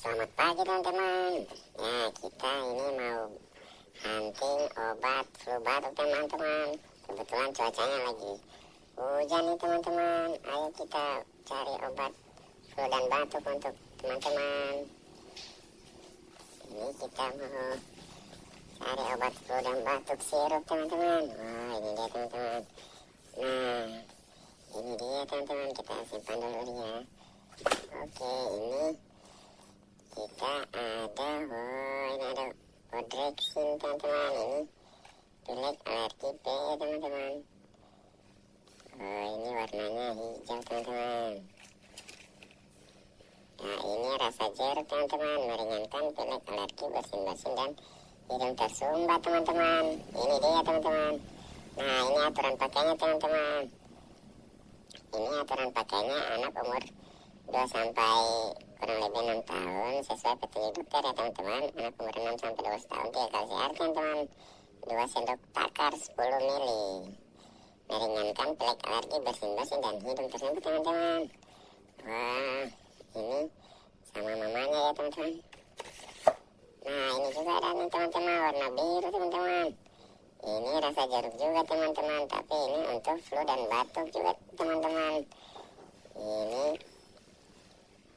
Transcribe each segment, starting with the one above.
Selamat pagi teman-teman. Ya, kita ini mau hunting obat flu batuk teman-teman. Kebetulan cuacanya lagi hujan nih teman-teman. Ayo kita cari obat flu dan batuk untuk teman-teman. Ini kita mau cari obat flu dan batuk sirup teman-teman. Wah, ini dia teman-teman. Nah, ini dia teman-teman. Kita simpan dulu ya. Oke, ini kita ada, ini ada Odrexin teman-teman. Ini pilek alergi B ya teman-teman. Ini warnanya hijau teman-teman. Nah, ini rasa jeruk teman-teman, meringankan pilek alergi, bersin-bersin dan hidung tersumbat teman-teman. Ini dia teman-teman. Nah, ini aturan pakainya teman-teman. Ini aturan pakainya anak umur 2 sampai kurang lebih 6 tahun sesuai petunjuk dokter ya teman-teman. Anak umur 6 sampai 12 tahun 3 kali sehari teman-teman. 2 sendok takar 10 mili. Meringankan pilek alergi, bersin-bersin dan hidung tersumbat teman-teman. Wah, ini sama mamanya ya teman-teman. Nah, ini juga ada nih teman-teman, warna biru teman-teman. Ini rasa jeruk juga teman-teman, tapi ini untuk flu dan batuk juga teman-teman. Ini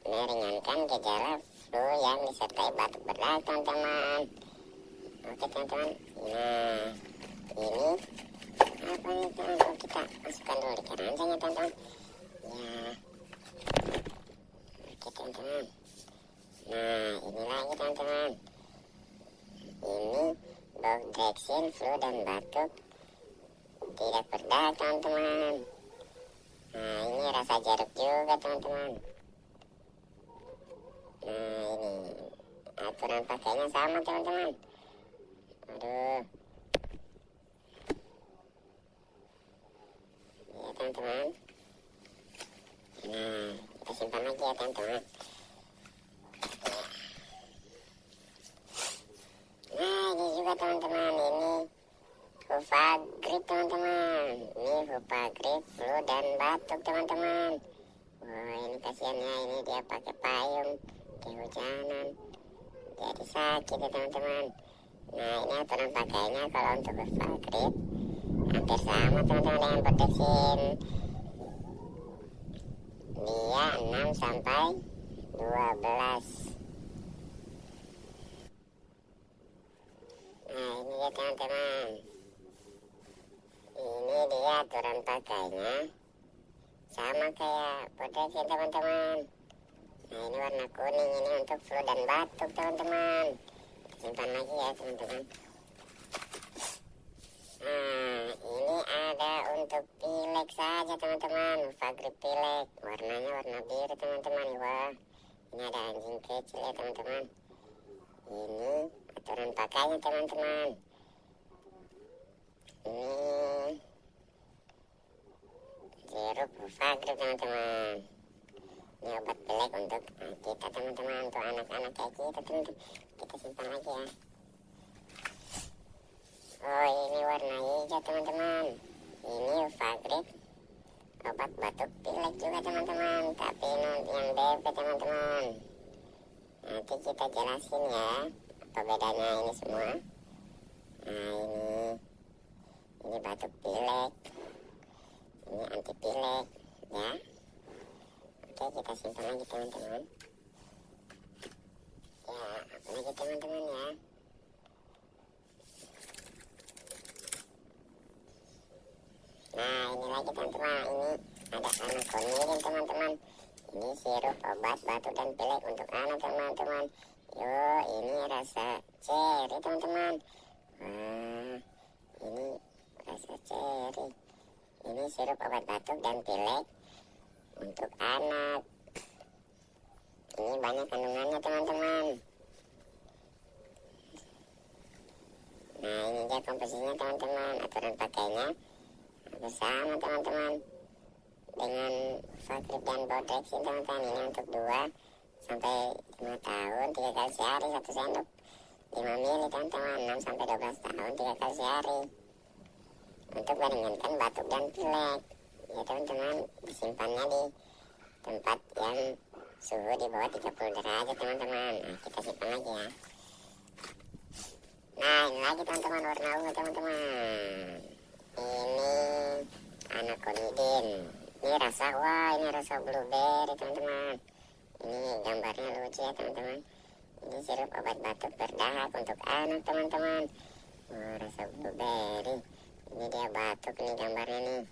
meringankan gejala flu yang disertai batuk berdarah teman-teman. Oke teman-teman. Nah, ini apa nih teman-teman, kita masukkan dulu di keranjangnya teman-teman ya. Oke teman-teman. Nah, ini lagi teman-teman. Ini Odrexin flu dan batuk tidak berdarah teman-teman. Nah, ini rasa jeruk juga teman-teman. Nah, ini aturan pakainya sama teman-teman. Aduh. Ya teman-teman. Nah, kita simpan lagi ya teman-teman. Nah, ini juga teman-teman. Ini Hupagrip teman-teman. Ini Hupagrip flu dan batuk teman-teman. Wah, ini kasihan ya, ini dia pakai payung kehujanan, jadi sakit ya teman-teman. Nah, ini aturan pakainya kalau untuk Hupagrip hampir sama teman-teman dengan Odrexin. Dia 6 sampai 12. Nah, ini ya teman-teman. Ini dia aturan pakainya sama kayak Odrexin teman-teman. Nah, ini warna kuning, ini untuk flu dan batuk teman-teman. Simpan lagi ya teman-teman. Nah, ini ada untuk pilek saja teman-teman. Hupagrip pilek, warnanya warna biru teman-teman. Wah, ini ada anjing kecil ya teman-teman. Ini aturan pakainya teman-teman. Ini jeruk Hupagrip teman-teman. Ini obat pilek untuk kita teman-teman, untuk anak-anak kayak kita teman-teman. Kita simpan lagi ya. Oh, ini warna hijau teman-teman. Ini Hupagrip obat batuk pilek juga teman-teman, tapi ini yang DP teman-teman. Nanti kita jelasin ya apa bedanya ini semua. Nah, ini batuk pilek, ini anti pilek ya. Oke, kita simpan lagi teman-teman. Ya, apa lagi teman-teman ya. Nah, ini lagi teman-teman. Ini ada Anaconirin teman-teman. Ini sirup obat batuk dan pilek untuk anak teman-teman. Yo, ini rasa ceri teman-teman. Wah, ini rasa ceri. Ini sirup obat batuk dan pilek untuk anak. Ini banyak kandungannya teman-teman. Nah, ini dia komposisinya teman-teman. Aturan pakainya bersama teman-teman dengan Hupagrip dan Odrexin teman-teman. Ini untuk 2 sampai 5 tahun 3 kali sehari 1 sendok 5 mili teman-teman. 6 sampai 12 tahun 3 kali sehari untuk meringankan batuk dan pilek ya teman-teman. Disimpannya di tempat yang suhu di bawah 30 derajat teman-teman. Nah, kita simpan lagi ya. Nah, ini lagi teman-teman warna ungu teman-teman. Ini anaconidin. Ini rasa, wah ini rasa blueberry teman-teman. Ini gambarnya lucu ya teman-teman. Ini sirup obat batuk berdahak untuk anak teman-teman. Wah, rasa blueberry. Ini dia batuk nih gambarnya nih.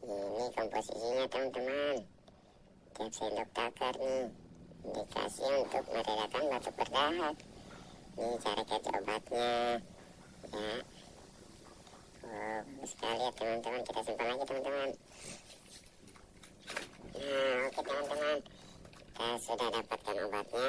Ini komposisinya teman-teman. Tiap sendok takar nih dikasih untuk meredakan batuk berdahak. Ini cara kerja obatnya ya. Wow, bagus sekali ya teman-teman. Kita simpan lagi teman-teman. Nah, oke teman-teman, kita sudah dapatkan obatnya.